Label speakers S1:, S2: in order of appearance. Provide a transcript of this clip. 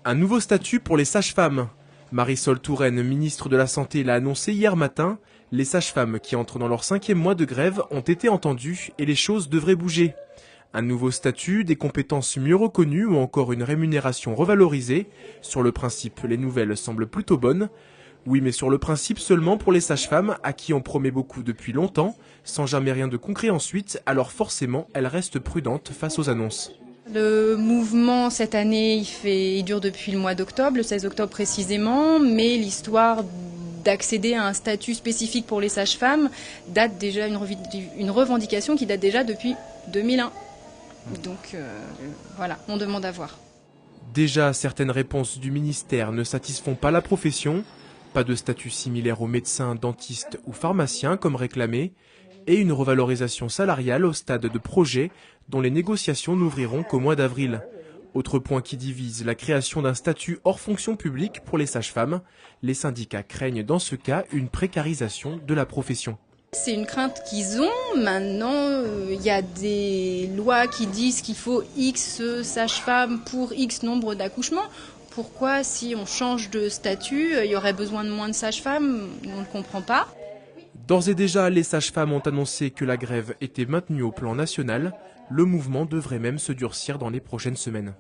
S1: Un nouveau statut pour les sages-femmes. Marisol Touraine, ministre de la Santé, l'a annoncé hier matin. Les sages-femmes qui entrent dans leur 5e mois de grève ont été entendues et les choses devraient bouger. Un nouveau statut, des compétences mieux reconnues ou encore une rémunération revalorisée. Sur le principe, les nouvelles semblent plutôt bonnes. Oui, mais sur le principe seulement pour les sages-femmes, à qui on promet beaucoup depuis longtemps, sans jamais rien de concret ensuite, alors forcément, elles restent prudentes face aux annonces.
S2: Le mouvement cette année, il dure depuis le mois d'octobre, le 16 octobre précisément, mais l'histoire d'accéder à un statut spécifique pour les sages-femmes date déjà une revendication qui date déjà depuis 2001. Donc voilà, on demande à voir.
S1: Déjà, certaines réponses du ministère ne satisfont pas la profession. Pas de statut similaire aux médecins, dentistes ou pharmaciens comme réclamé, et une revalorisation salariale au stade de projet dont les négociations n'ouvriront qu'au mois d'avril. Autre point qui divise, la création d'un statut hors fonction publique pour les sages-femmes. Les syndicats craignent dans ce cas une précarisation de la profession.
S2: C'est une crainte qu'ils ont. Maintenant, il y a des lois qui disent qu'il faut X sages-femmes pour X nombre d'accouchements. Pourquoi, si on change de statut, il y aurait besoin de moins de sages-femmes? On ne comprend pas.
S1: D'ores et déjà, les sages-femmes ont annoncé que la grève était maintenue au plan national. Le mouvement devrait même se durcir dans les prochaines semaines.